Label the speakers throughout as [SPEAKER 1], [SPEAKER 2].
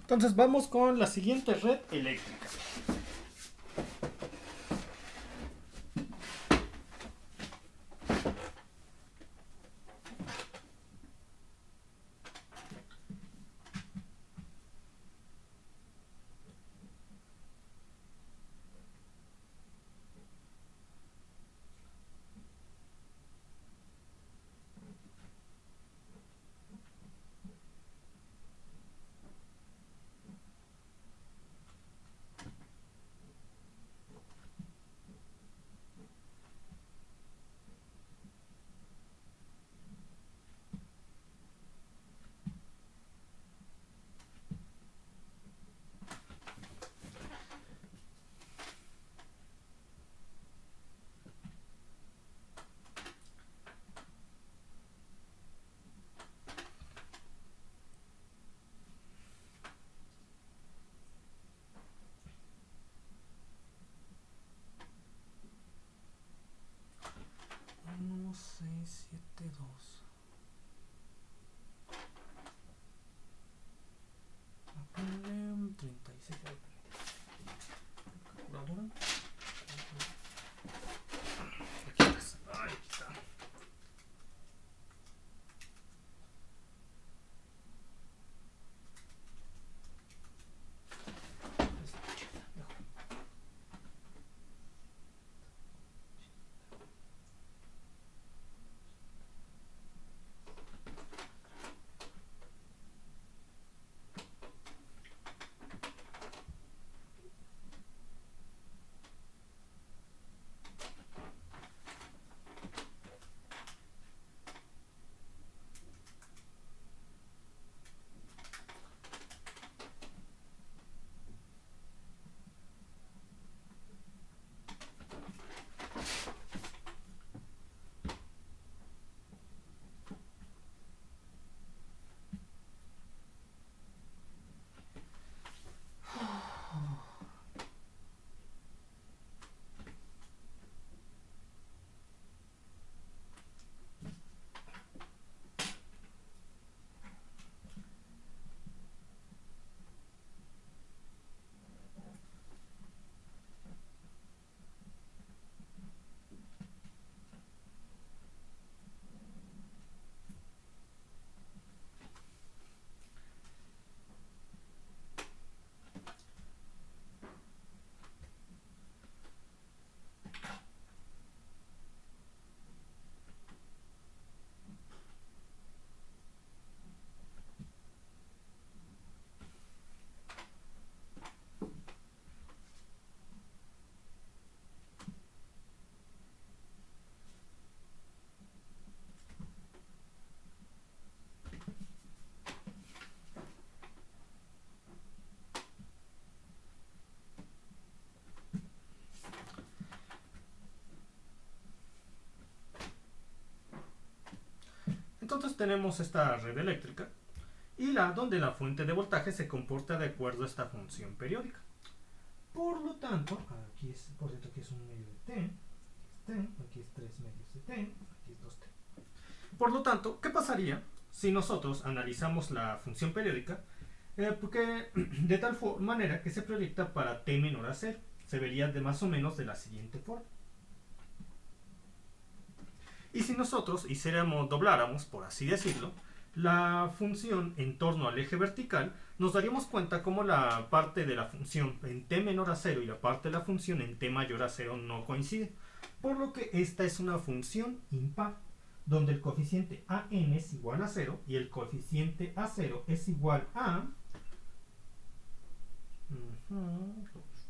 [SPEAKER 1] Entonces vamos con la siguiente red eléctrica. Seis, siete, dos. Ponle 36. Calculadora. Aquí está. Ahí está. Entonces tenemos esta red eléctrica y donde la fuente de voltaje se comporta de acuerdo a esta función periódica. Por lo tanto, aquí es, por cierto, aquí es un medio de t, aquí es 3 medios de t, aquí es 2t. Por lo tanto, ¿qué pasaría si nosotros analizamos la función periódica? Porque de tal manera que se proyecta para t menor a 0. Se vería de más o menos de la siguiente forma. Y si nosotros dobláramos, por así decirlo, la función en torno al eje vertical, nos daríamos cuenta como la parte de la función en t menor a 0 y la parte de la función en t mayor a 0 no coinciden. Por lo que esta es una función impar, donde el coeficiente a n es igual a 0 y el coeficiente a 0 es igual a 2,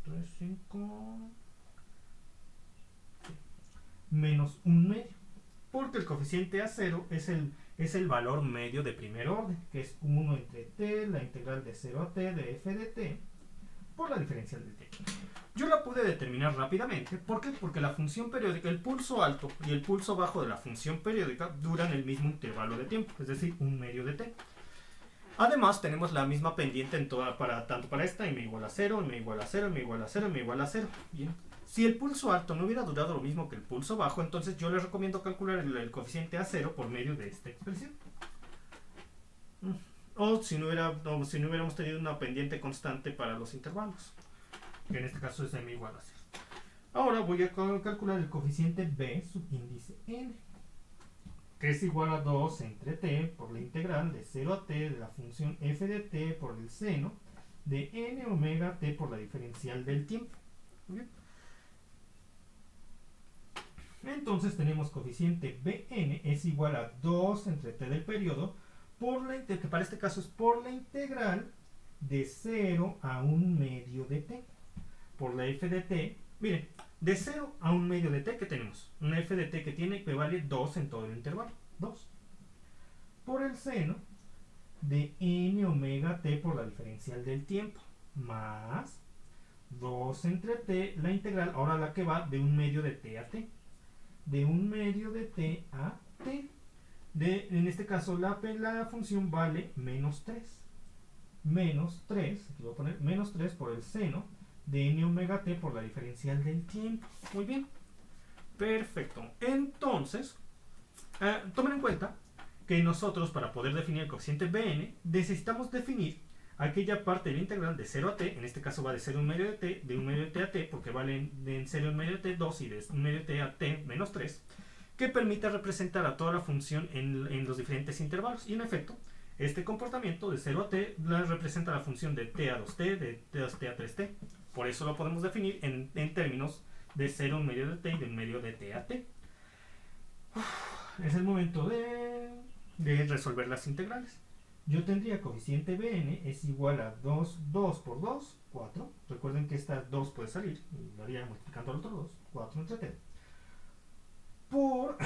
[SPEAKER 1] 3, 5 menos 1 medio, porque el coeficiente a 0 es el valor medio de primer orden, que es 1 entre t, la integral de 0 a t de f de t, por la diferencial de t. Yo la pude determinar rápidamente. ¿Por qué? Porque la función periódica, el pulso alto y el pulso bajo de la función periódica duran el mismo intervalo de tiempo, es decir, 1 medio de t. Además, tenemos la misma pendiente tanto para esta, m igual a 0, m igual a 0, m igual a 0, m igual a 0. Bien. Si el pulso alto no hubiera durado lo mismo que el pulso bajo, entonces yo les recomiendo calcular el coeficiente a 0 por medio de esta expresión. o si no hubiéramos tenido una pendiente constante para los intervalos, que en este caso es m igual a 0. Ahora voy a calcular el coeficiente b subíndice n, que es igual a 2 entre t por la integral de 0 a t de la función f de t por el seno de n omega t por la diferencial del tiempo. Muy bien. Entonces tenemos coeficiente bn es igual a 2 entre t del periodo, que para este caso es por la integral de 0 a 1 medio de t por la f de t. Miren, de 0 a 1 medio de t, ¿qué tenemos? Una f de t que vale 2 en todo el intervalo. 2. Por el seno de n omega t por la diferencial del tiempo. Más 2 entre t, la integral, ahora la que va de 1 medio de t a t. De 1 medio de t a t. En este caso la función vale menos 3. Menos 3, aquí voy a poner menos 3 por el seno de n omega t por la diferencial del tiempo. Muy bien. Perfecto. Entonces, tomen en cuenta que nosotros, para poder definir el coeficiente bn, necesitamos definir aquella parte de la integral de 0 a t, en este caso va de 0 a 1 medio de t, de 1 medio de t a t, porque vale de 0 a 1 medio de t 2 y de 1 medio de t a t menos 3, que permita representar a toda la función en los diferentes intervalos. Y en efecto, este comportamiento de 0 a t representa la función de t a 2t, de t a 2t a 3t. Por eso lo podemos definir en términos de 0 a 1 medio de t y de 1 medio de t a t. Es el momento de resolver las integrales. Yo tendría coeficiente bn es igual a 2 por 2, 4. Recuerden que esta 2 puede salir, y lo haría multiplicando al otro 2, 4 entre t. Por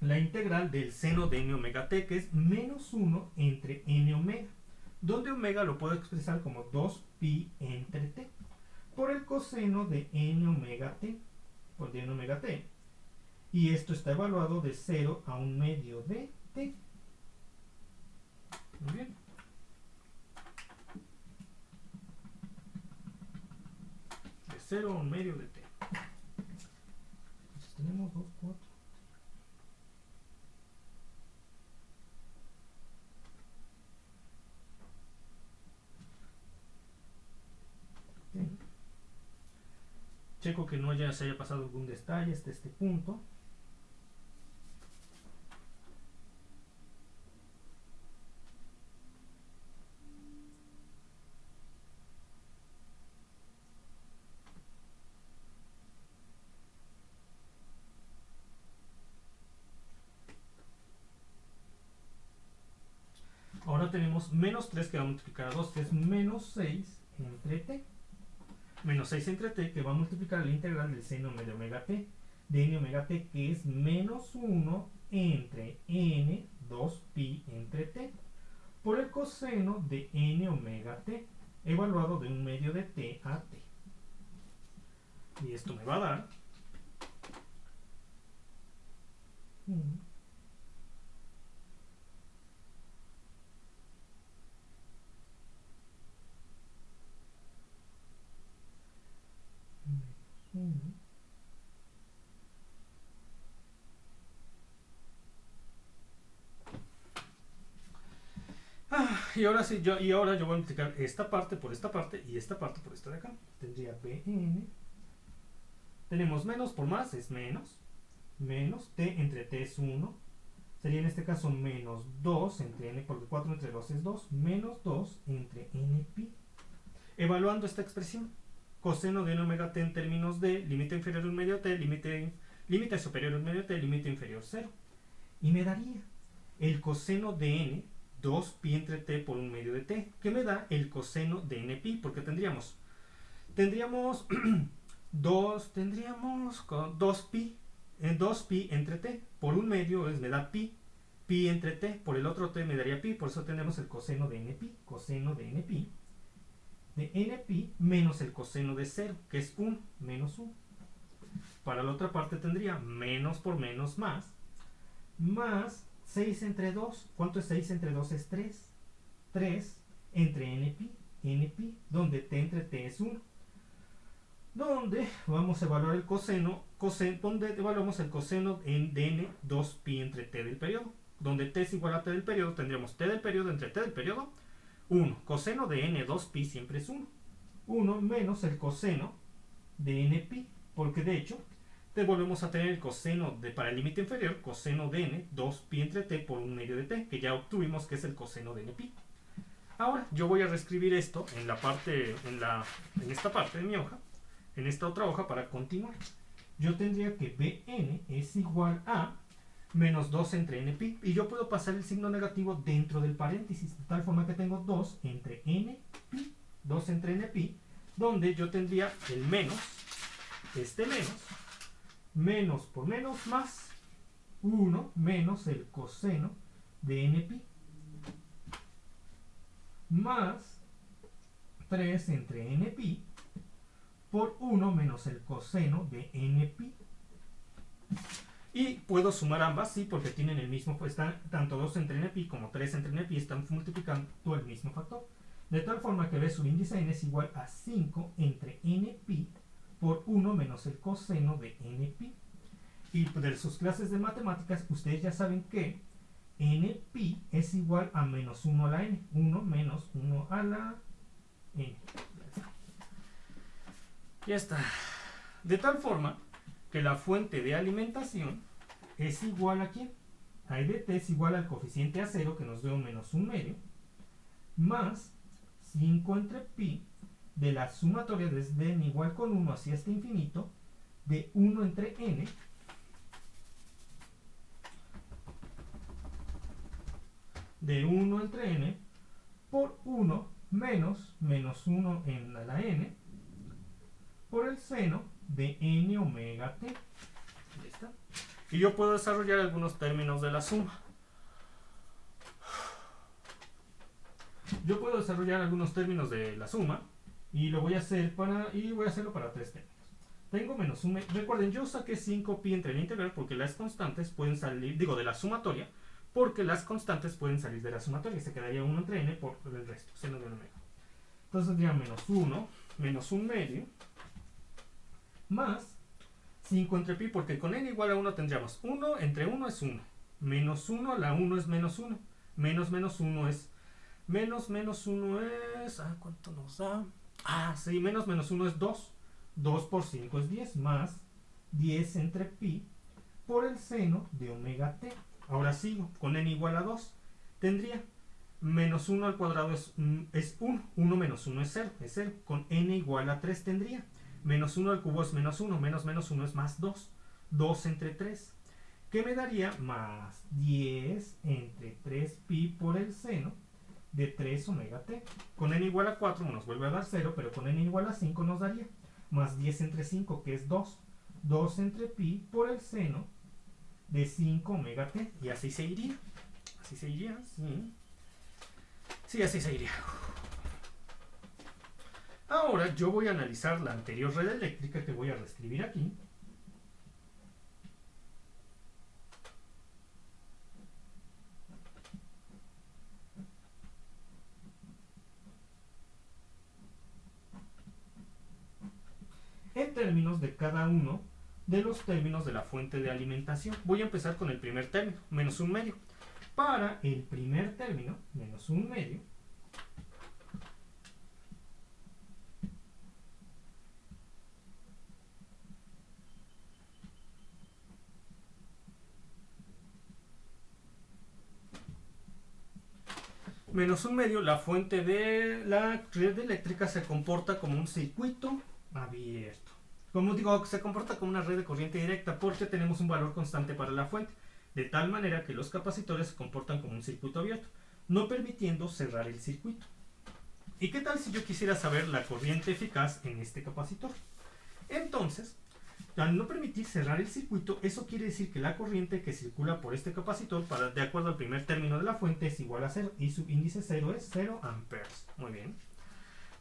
[SPEAKER 1] la integral del seno de n omega t, que es menos 1 entre n omega, donde omega lo puedo expresar como 2pi entre t, por el coseno de n omega t, por n omega t. Y esto está evaluado de 0 a 1 medio de t. Muy bien. De 0 a 1 medio de t. Entonces tenemos 2, 4. Checo que no se haya pasado algún detalle hasta este punto. Ahora tenemos menos 3 que va a multiplicar a 2, que es menos 6 entre t. Menos 6 entre t que va a multiplicar la integral del seno de omega t, de n omega t, que es menos 1 entre n 2pi entre t, por el coseno de n omega t, evaluado de 1 medio de t a t. Y esto me va a dar y ahora sí, yo voy a multiplicar esta parte por esta parte y esta parte por esta de acá. Tendría bn. Tenemos menos por más, es menos. Menos t entre t es 1. Sería en este caso menos 2 entre n, porque 4 entre 2 es 2. Menos 2 entre n pi. Evaluando esta expresión, coseno de n omega t en términos de límite inferior a 1 medio t, límite superior a 1 medio t, límite inferior 0. Y me daría el coseno de n, 2pi entre t por 1 medio de t, que me da el coseno de n pi, porque tendríamos 2pi, 2pi entre t por 1 medio me da pi entre t, por el otro t me daría pi, por eso tenemos el coseno de n pi, de n pi menos el coseno de 0, que es 1, menos 1. Para la otra parte tendría menos por menos más 6 entre 2. ¿Cuánto es 6 entre 2? Es 3. 3 entre n pi, donde t entre t es 1. Donde vamos a evaluar el coseno, donde evaluamos el coseno de n 2pi entre t del periodo. donde t es igual a t del periodo, tendríamos t del periodo entre t del periodo, 1. Coseno de n 2pi siempre es 1. 1 menos el coseno de n pi, porque de hecho te volvemos a tener el coseno para el límite inferior, coseno de n 2pi entre t por 1 medio de t, que ya obtuvimos que es el coseno de n pi. Ahora yo voy a reescribir esto en esta parte de mi hoja, en esta otra hoja para continuar. Yo tendría que Bn es igual a menos 2 entre n pi, y yo puedo pasar el signo negativo dentro del paréntesis, de tal forma que tengo 2 entre n pi, 2 entre n pi, donde yo tendría el menos, menos por menos más 1 menos el coseno de n pi, más 3 entre n pi por 1 menos el coseno de n pi. Y puedo sumar ambas, sí, porque tienen el mismo, pues están tanto 2 entre n pi como 3 entre n pi están multiplicando el mismo factor. De tal forma que B sub índice n es igual a 5 entre n pi por 1 menos el coseno de n pi. Y de sus clases de matemáticas, ustedes ya saben que n pi es igual a menos 1 a la n. 1 menos 1 a la n. Ya está. De tal forma que la fuente de alimentación es igual a ¿quién? A I de t es igual al coeficiente a 0, que nos dio menos 1 medio, más 5 entre pi de la sumatoria desde n igual con 1 hacia este infinito, de 1 entre n, por 1 menos 1 en la n, por el seno de n omega t. Ahí está. Y yo puedo desarrollar algunos términos de la suma. Yo puedo desarrollar algunos términos de la suma y lo voy a hacer hacerlo para 3 términos. Tengo menos 1. Recuerden, yo saqué 5pi entre la integral porque las constantes pueden salir, de la sumatoria, porque las constantes pueden salir de la sumatoria. Se quedaría 1 entre n por el resto, seno de 1 omega. Entonces tendría menos 1, menos 1 medio, más 5 entre pi, porque con n igual a 1 tendríamos 1 entre 1 es 1, menos 1 a la 1 es menos 1, menos 1 es menos 1 es, ¿cuánto nos da? Sí, menos 1 es 2, 2 por 5 es 10, más 10 entre pi por el seno de omega t. Ahora sigo, con n igual a 2, tendría menos 1 al cuadrado es 1, 1 menos 1 es 0, con n igual a 3 tendría menos 1 al cubo es menos 1, menos 1 es más 2, 2 entre 3, que me daría más 10 entre 3pi por el seno de 3 omega t. Con n igual a 4 nos vuelve a dar 0, pero con n igual a 5 nos daría más 10 entre 5, que es 2, 2 entre pi por el seno de 5 omega t. Y así se iría. Así se iría, sí. Sí, así se iría. Ahora yo voy a analizar la anterior red eléctrica que voy a reescribir aquí. En términos de cada uno de los términos de la fuente de alimentación. Voy a empezar con el primer término, menos 1 medio. Para el primer término, menos 1 medio, menos 1 medio, la fuente de la red eléctrica se comporta como un circuito abierto. Como digo, se comporta como una red de corriente directa porque tenemos un valor constante para la fuente, de tal manera que los capacitores se comportan como un circuito abierto, no permitiendo cerrar el circuito. ¿Y qué tal si yo quisiera saber la corriente eficaz en este capacitor? Entonces, al no permitir cerrar el circuito, eso quiere decir que la corriente que circula por este capacitor, de acuerdo al primer término de la fuente, es igual a 0 y su índice 0 es 0 amperes. Muy bien.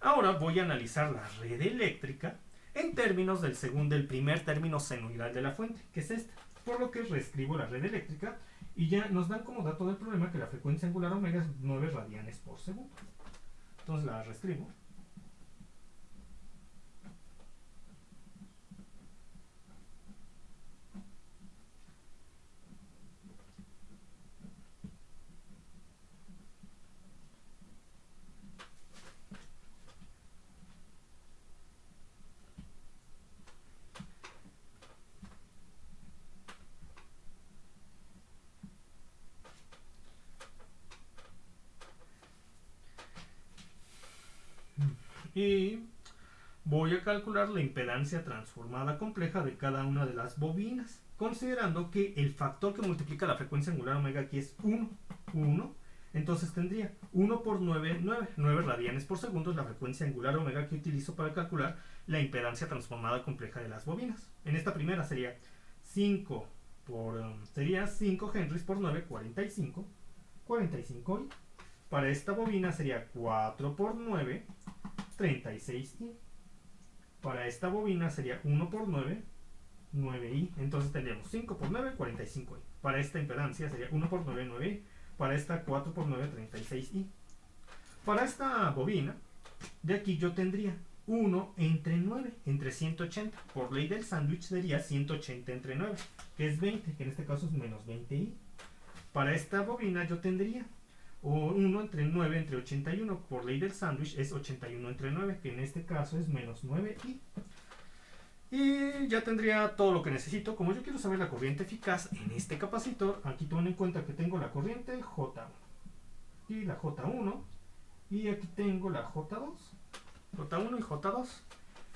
[SPEAKER 1] Ahora voy a analizar la red eléctrica en términos del primer término senoidal de la fuente, que es este. Por lo que reescribo la red eléctrica y ya nos dan como dato del problema que la frecuencia angular omega es 9 radianes por segundo. Entonces la reescribo. Y voy a calcular la impedancia transformada compleja de cada una de las bobinas, considerando que el factor que multiplica la frecuencia angular omega aquí es 1. Entonces tendría 1 por 9, 9 radianes por segundo es la frecuencia angular omega que utilizo para calcular la impedancia transformada compleja de las bobinas. En esta primera sería 5 henries por 9, 45 y para esta bobina sería 4 por 9, 36i. Para esta bobina sería 1 por 9, 9i. Entonces tendríamos 5 por 9, 45i. Para esta impedancia sería 1 por 9, 9i. Para esta 4 por 9, 36i. Para esta bobina, de aquí yo tendría 1 entre 9, entre 180. Por ley del sándwich sería 180 entre 9, que es 20, que en este caso es menos 20i. Para esta bobina yo tendría 1 entre 9 entre 81. Por ley del sándwich es 81 entre 9, que en este caso es menos 9i. Y ya tendría todo lo que necesito. Como yo quiero saber la corriente eficaz en este capacitor, aquí tomen en cuenta que tengo la corriente J1 y la J1, y aquí tengo la J2, J1 y J2.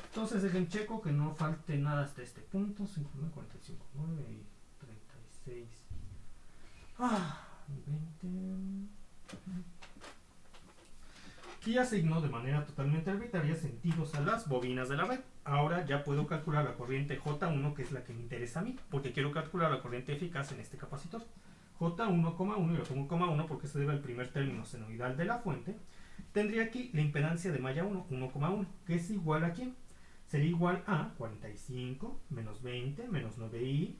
[SPEAKER 1] Entonces dejen checo que no falte nada hasta este punto. 59, 45, 9 y 36. 20. Y asigno de manera totalmente arbitraria sentidos a las bobinas de la red. Ahora ya puedo calcular la corriente J1, que es la que me interesa a mí, porque quiero calcular la corriente eficaz en este capacitor. J1,1, y lo pongo coma 1 porque se debe al primer término senoidal de la fuente. Tendría aquí la impedancia de malla 1, 1,1, que es igual a ¿quién? Sería igual a 45 menos 20 menos 9i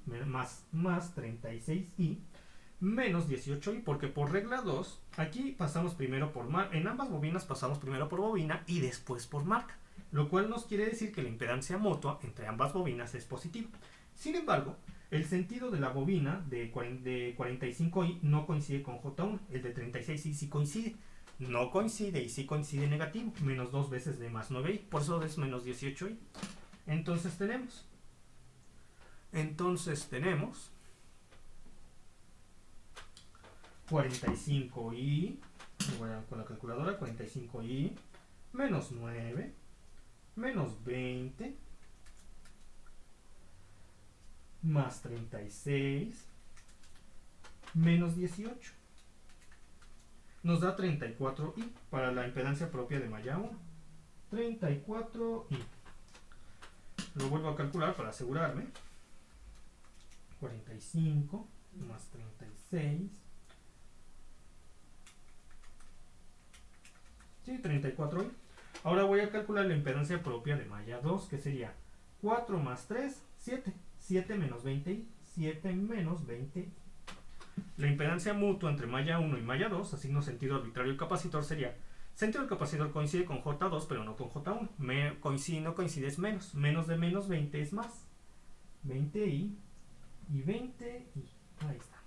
[SPEAKER 1] más 36i menos 18i, porque por regla 2, aquí pasamos primero por marca. En ambas bobinas pasamos primero por bobina y después por marca, lo cual nos quiere decir que la impedancia mutua entre ambas bobinas es positiva. Sin embargo, el sentido de la bobina de 45i no coincide con J1, el de 36i sí coincide. No coincide y sí coincide negativo, menos 2 veces de más 9i, por eso es menos 18i. Entonces tenemos 45i, voy con la calculadora, 45i menos 9 menos 20 más 36 menos 18 nos da 34i para la impedancia propia de malla 1. 34i. Lo vuelvo a calcular para asegurarme. 45 más 36. Sí, 34i. Ahora voy a calcular la impedancia propia de malla 2, que sería 4 más 3, 7. 7 menos 20i. 7 menos 20i. La impedancia mutua entre malla 1 y malla 2, asigno sentido arbitrario al capacitor, sería sentido del capacitor coincide con J2 pero no con J1. No coincide es menos. Menos de menos 20 es más. 20i y 20i. Ahí está.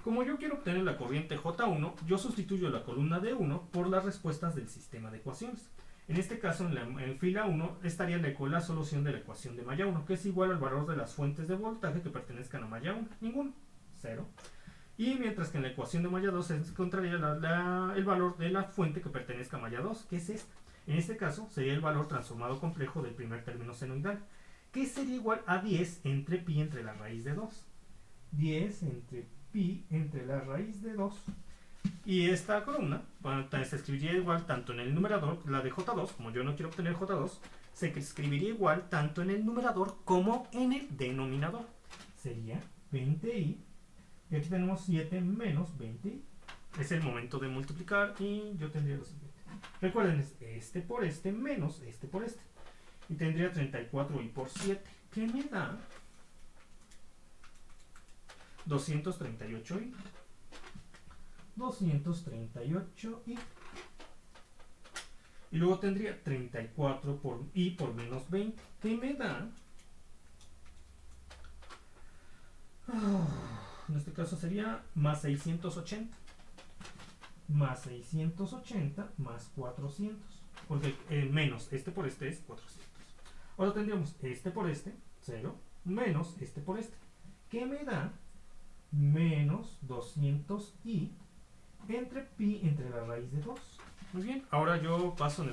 [SPEAKER 1] Como yo quiero obtener la corriente J1, yo sustituyo la columna de 1 por las respuestas del sistema de ecuaciones. En este caso, en fila 1 estaría la solución de la ecuación de malla 1, que es igual al valor de las fuentes de voltaje que pertenezcan a malla 1. Ninguno. 0. Y mientras que en la ecuación de malla 2 se encontraría el valor de la fuente que pertenezca a malla 2, que es esta. En este caso, sería el valor transformado complejo del primer término senoidal, que sería igual a 10 entre pi entre la raíz de 2. 10 entre pi entre la raíz de 2. Y esta columna se escribiría igual tanto en el numerador, la de J2, como yo no quiero obtener J2, se escribiría igual tanto en el numerador como en el denominador. Sería 20i, y aquí tenemos 7 menos 20i. Es el momento de multiplicar y yo tendría lo siguiente. Recuerden, es este por este menos este por este. Y tendría 34i por 7, que me da 238i. 238i. Y luego tendría 34 por i por menos 20, que me da, en este caso sería más 680. Más 680 más 400. Porque menos este por este es 400. Ahora tendríamos este por este, 0, menos este por este, que me da menos 200i entre pi entre la raíz de 2. Muy bien, ahora yo paso a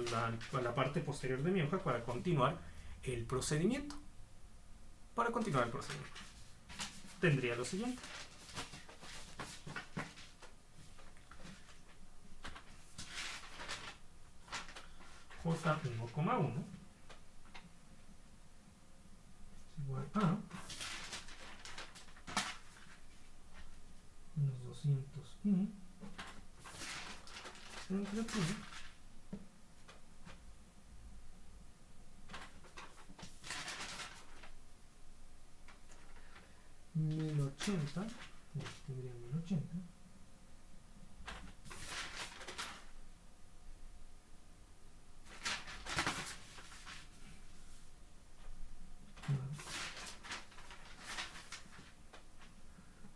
[SPEAKER 1] la parte posterior de mi hoja para continuar el procedimiento. Para continuar el procedimiento, tendría lo siguiente. J1,1 es igual a menos 200i entre pi (1080), tendría 1080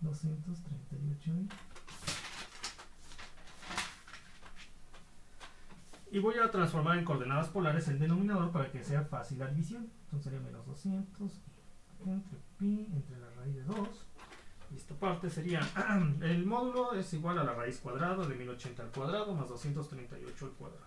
[SPEAKER 1] 238i. Y voy a transformar en coordenadas polares el denominador para que sea fácil la división. Entonces sería menos 200 entre pi entre la raíz de 2. Y esta parte sería, el módulo es igual a la raíz cuadrada de 1080 al cuadrado más 238 al cuadrado.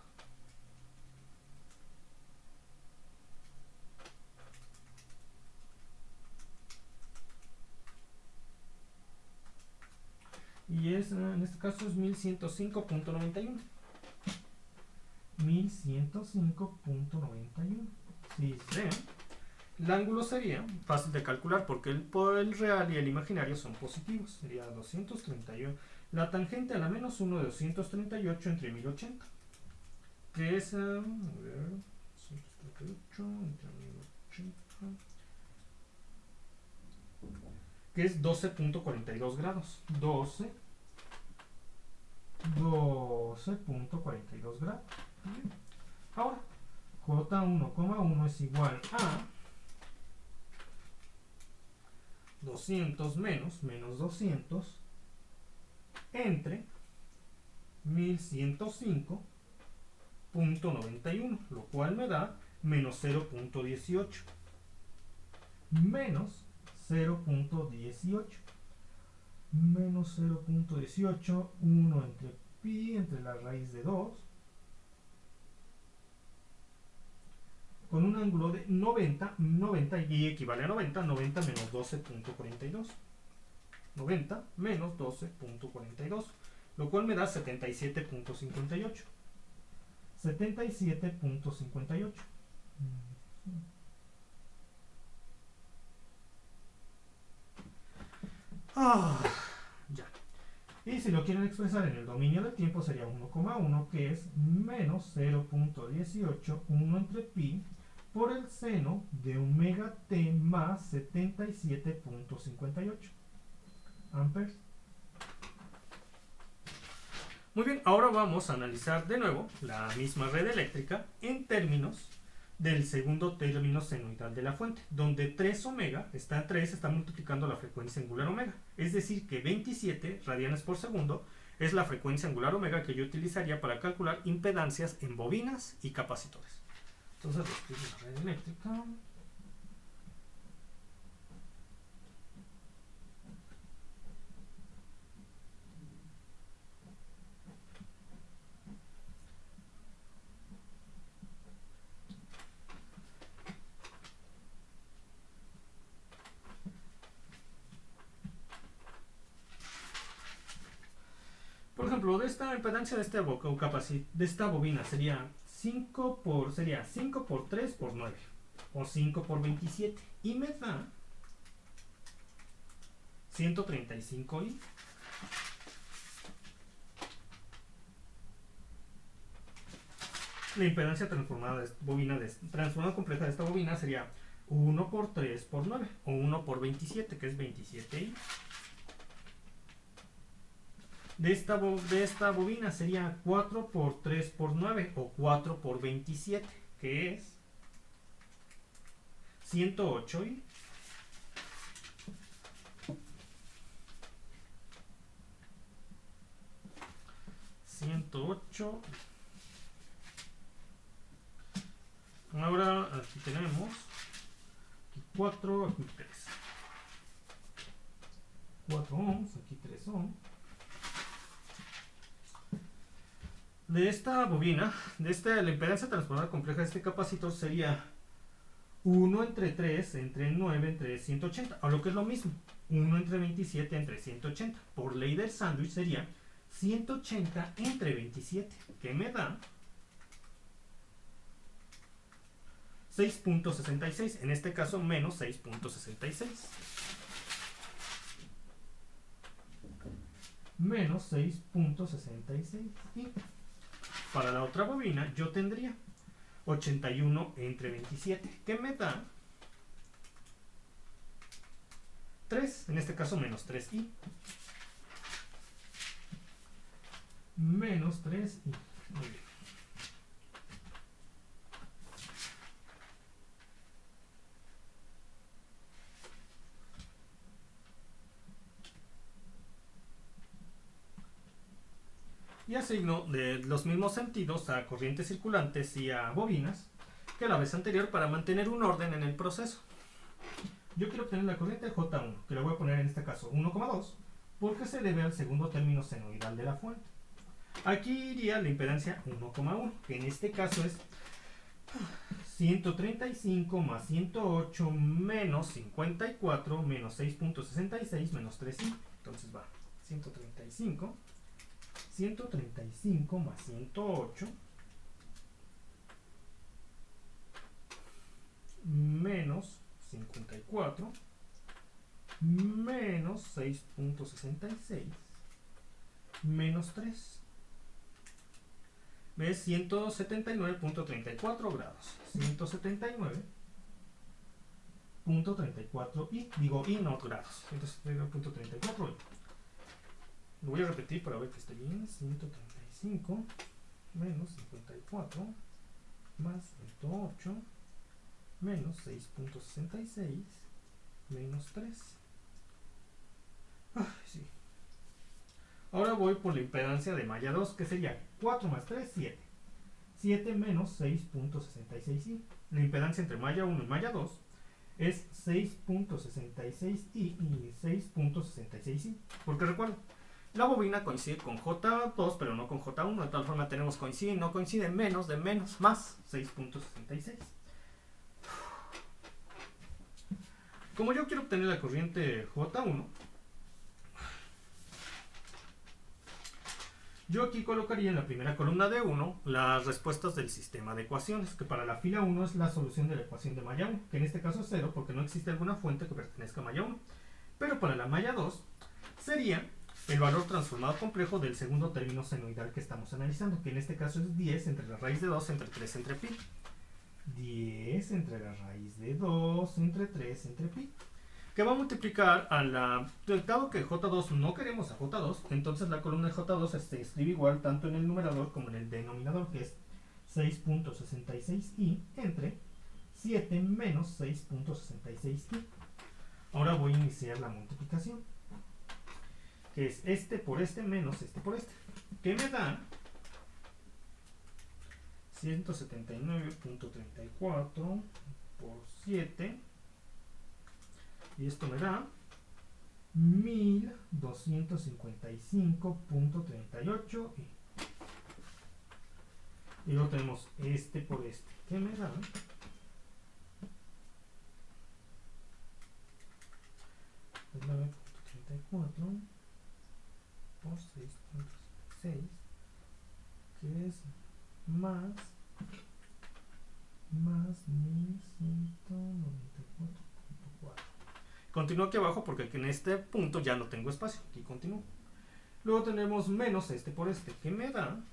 [SPEAKER 1] Y en este caso es 1105.91. 1105.91. Si ven, el ángulo sería fácil de calcular porque el real y el imaginario son positivos. Sería 231. La tangente a la menos 1 de 238 entre 1080. Que es, a ver, 238 entre 1080. Que es 12.42 grados. 12.42 grados. Ahora, J1,1 es igual a 200 menos 200 entre 1105.91, lo cual me da menos 0.18. Menos 0.18. Menos 0.18, 1 entre pi entre la raíz de 2, con un ángulo de 90 y equivale a 90 menos 12.42. 90 menos 12.42, lo cual me da 77.58. 77.58. Ya. Y si lo quieren expresar en el dominio del tiempo sería 1,1, que es menos 0.18, 1 entre pi, por el seno de omega t más 77.58 amperes. Muy bien, ahora vamos a analizar de nuevo la misma red eléctrica en términos del segundo término senoidal de la fuente, donde 3 omega está multiplicando la frecuencia angular omega, es decir que 27 radianes por segundo es la frecuencia angular omega que yo utilizaría para calcular impedancias en bobinas y capacitores. Entonces escribo la red eléctrica. Por ejemplo, de esta impedancia de esta bobina sería 5 por 3 por 9 o 5 por 27 y me da 135i. La impedancia transformada compleja de esta bobina sería 1 por 3 por 9 o 1 por 27, que es 27i. De esta bobina sería 4 por 3 por 9 o 4 por 27, que es 108i. Ahora aquí tenemos 4, aquí 3. 4 ohms, aquí 3 ohms. de esta bobina, la impedancia transformadora compleja de este capacitor sería 1 entre 3 entre 9 entre 180, o lo que es lo mismo, 1 entre 27 entre 180. Por ley del sándwich sería 180 entre 27, que me da 6.66, en este caso menos 6.66. Menos 6.66. Y para la otra bobina yo tendría 81 entre 27, que me da 3, en este caso menos 3i. Menos 3i. Muy bien. Y asigno de los mismos sentidos a corrientes circulantes y a bobinas que la vez anterior para mantener un orden en el proceso. Yo quiero obtener la corriente J1, que la voy a poner en este caso 1,2, porque se debe al segundo término senoidal de la fuente. Aquí iría la impedancia 1,1, que en este caso es 135 más 108 menos 54 menos 6.66 menos 3i. Entonces va 135 más 108 menos 54 menos 6.66 menos 3. ¿Ves? 179.34 grados. 179.34 y, digo, y no grados. 179.34 y. Lo voy a repetir para ver que esté bien. 135 menos 54 más 108 menos 6.66 menos 3. Ay, sí. Ahora voy por la impedancia de malla 2, que sería 4 más 3, 7. 7 menos 6.66i. La impedancia entre malla 1 y malla 2 es 6.66i y 6.66i. Porque recuerda, la bobina coincide con J2, pero no con J1. De tal forma tenemos coincide y no coincide, menos de menos, más 6.66. Como yo quiero obtener la corriente J1, yo aquí colocaría en la primera columna de 1 las respuestas del sistema de ecuaciones, que para la fila 1 es la solución de la ecuación de malla 1, que en este caso es 0 porque no existe alguna fuente que pertenezca a malla 1. Pero para la malla 2 sería el valor transformado complejo del segundo término senoidal que estamos analizando, que en este caso es 10 entre la raíz de 2 entre 3 entre pi. 10 entre la raíz de 2 entre 3 entre pi, que va a multiplicar a la... Dado que J2 no queremos a J2, entonces la columna de J2 se escribe igual tanto en el numerador como en el denominador, que es 6.66i entre 7 menos 6.66i. Ahora voy a iniciar la multiplicación, que es este por este menos este por este, que me da 179.34 por 7, y esto me da 1255.38 y luego tenemos este por este, que me da 9.34 por 6.6, que es más 1194.4. Continúo aquí abajo porque en este punto ya no tengo espacio. Aquí continúo. Luego tenemos menos este por este, que me da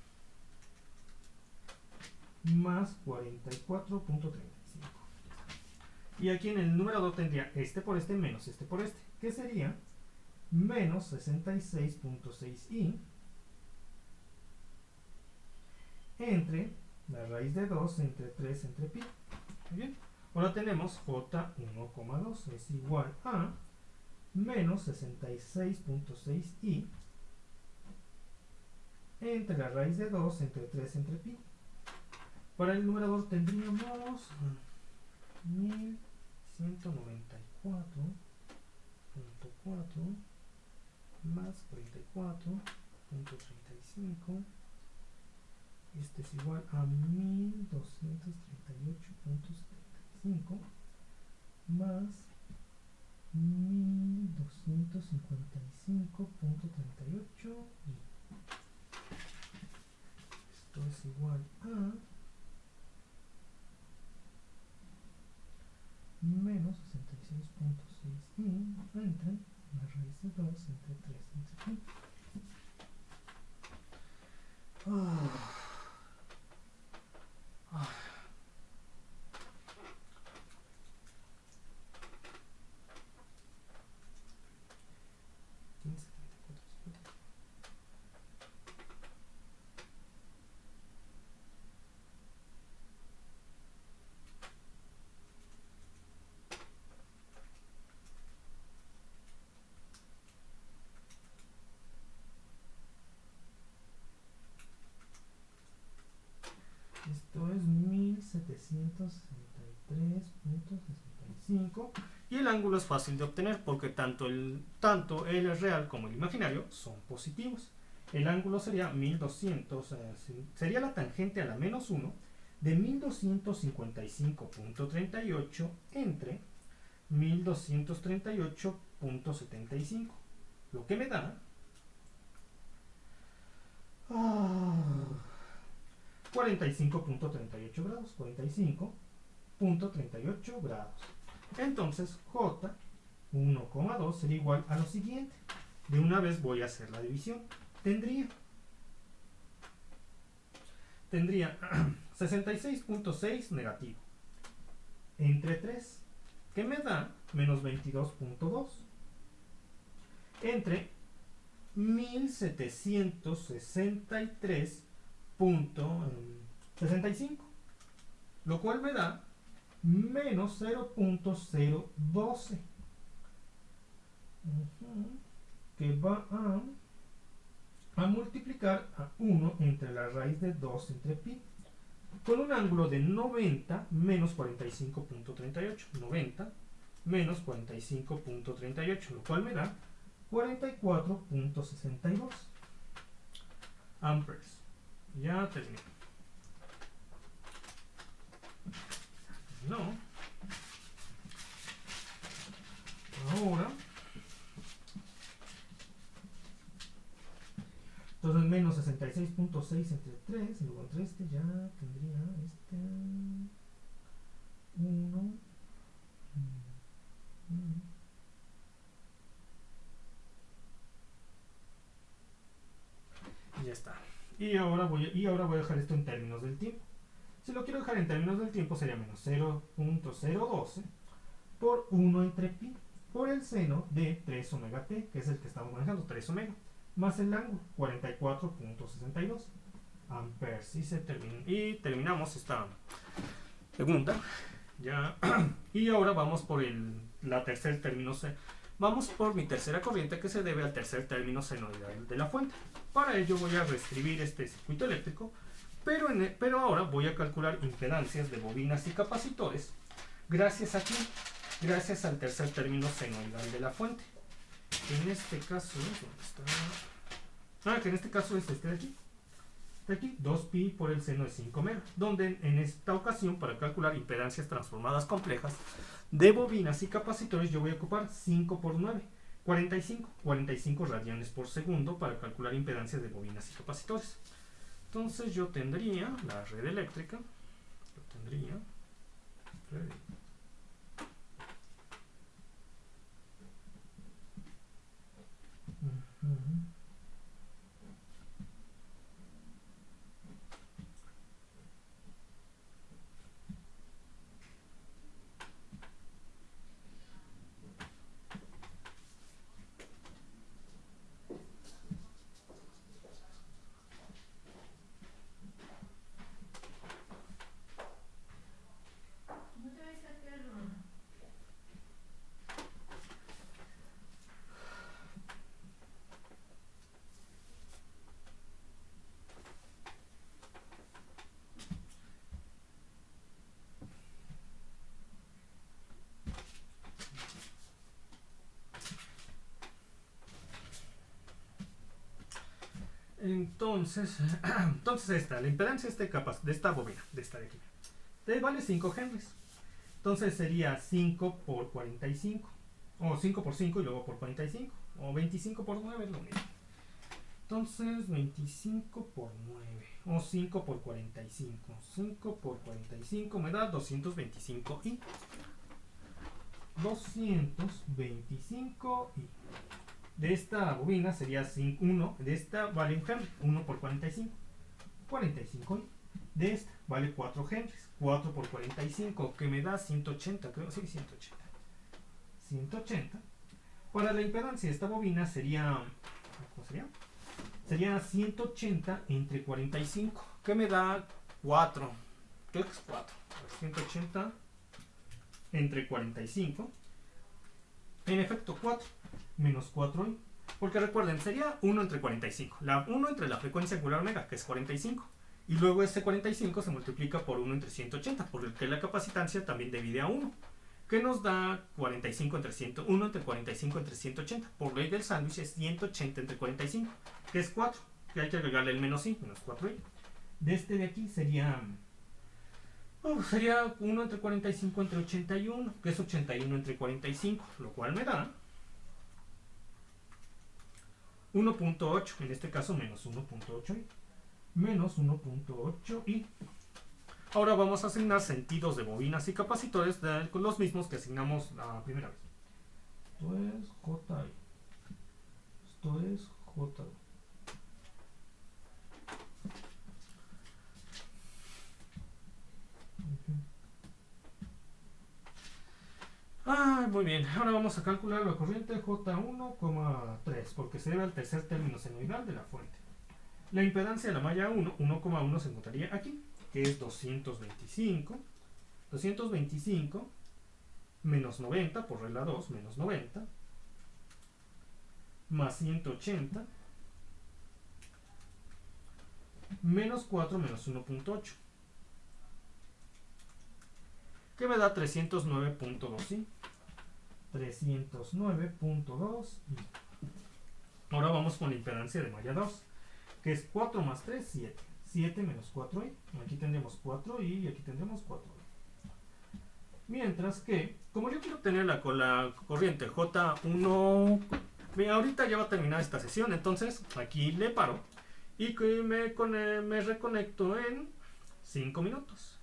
[SPEAKER 1] más 44.35. Y aquí en el numerador tendría este por este menos este por este, que sería menos 66.6i entre la raíz de 2 entre 3 entre pi. Muy bien. Ahora tenemos J1,2 es igual a menos 66.6i entre la raíz de 2 entre 3 entre pi. Para el numerador tendríamos 1194.4 más 44.35 Este es igual a 1238.75 más 1255.38 y esto es igual a menos 66.6 y entre la raíz de 2 entre 3 entre 5. Esto es 1763.65 y el ángulo es fácil de obtener porque tanto el real como el imaginario son positivos. El ángulo sería 1200, sería la tangente a la menos 1 de 1255.38 entre 1238.75, lo que me da 45.38 grados, 45.38 grados. Entonces J 1,2 sería igual a lo siguiente. De una vez voy a hacer la división. Tendría 66.6 negativo entre 3, que me da menos 22.2 entre 1763.65, lo cual me da menos 0.012, que va a multiplicar a 1 entre la raíz de 2 entre pi, con un ángulo de 90 menos 45.38, 90 menos 45.38, lo cual me da 44.62 amperes. Ya terminé. No. Ahora, entonces menos 66.6 entre 3, y luego entre este ya tendría este 1. Y ya está. Y ahora voy a dejar esto en términos del tiempo. Si lo quiero dejar en términos del tiempo sería menos 0.012 por 1 entre pi por el seno de 3 omega t, que es el que estamos manejando, 3 omega, más el ángulo, 44.62 amperes. Y terminamos esta segunda. Ya. Y ahora vamos por la tercer término. Vamos por mi tercera corriente, que se debe al tercer término senoidal de la fuente. Para ello voy a reescribir este circuito eléctrico, pero ahora voy a calcular impedancias de bobinas y capacitores gracias al tercer término senoidal de la fuente. En este caso, que en este caso es este de aquí. De aquí, 2pi por el seno de 5 mega, donde en esta ocasión, para calcular impedancias transformadas complejas de bobinas y capacitores, yo voy a ocupar 5 por 9, 45 radianes por segundo para calcular impedancias de bobinas y capacitores. Entonces yo tendría la red eléctrica, Entonces, la impedancia de esta bobina, de esta de aquí, vale 5 Henrys. Entonces sería 5 por 45, o 5 por 5 y luego por 45, o 25 por 9 es lo mismo. Entonces 25 por 9, o 5 por 45, 5 por 45 me da 225i. 225i. De esta bobina sería 1, de esta vale 1 Henry, 1 por 45, 45i. De esta vale 4 Henrys, 4 por 45, que me da 180, creo, sí, 180. 180. Para la impedancia de esta bobina sería, ¿cómo sería? Sería 180 entre 45, que me da 4. Creo que es 4. 180 entre 45. En efecto, 4 menos 4i. Porque recuerden, sería 1 entre 45. 1 entre la frecuencia angular omega, que es 45. Y luego ese 45 se multiplica por 1 entre 180, porque la capacitancia también divide a 1. Que nos da 45 entre 101 entre 45 entre 180. Por ley del sándwich es 180 entre 45, que es 4. Que hay que agregarle el menos i, menos 4i. De este de aquí sería 1 entre 45 entre 81, que es 81 entre 45, lo cual me da 1.8, en este caso menos 1.8i. Menos 1.8i. Ahora vamos a asignar sentidos de bobinas y capacitores con los mismos que asignamos la primera vez. Esto es JI. Esto es JI. Muy bien. Ahora vamos a calcular la corriente J1,3 porque se debe al tercer término senoidal de la fuente. La impedancia de la malla 1,1 se encontraría aquí, que es 225 menos 90 por regla 2 menos 90 más 180 menos 4 menos 1.8, que me da 309.2i. 309.2i. Ahora vamos con la impedancia de malla 2, que es 4 más 3, 7. 7 menos 4i. Aquí tendremos 4i y aquí tendremos 4i. Mientras que, como yo quiero tener la corriente J1, ahorita ya va a terminar esta sesión, entonces aquí le paro y que me reconecto en 5 minutos.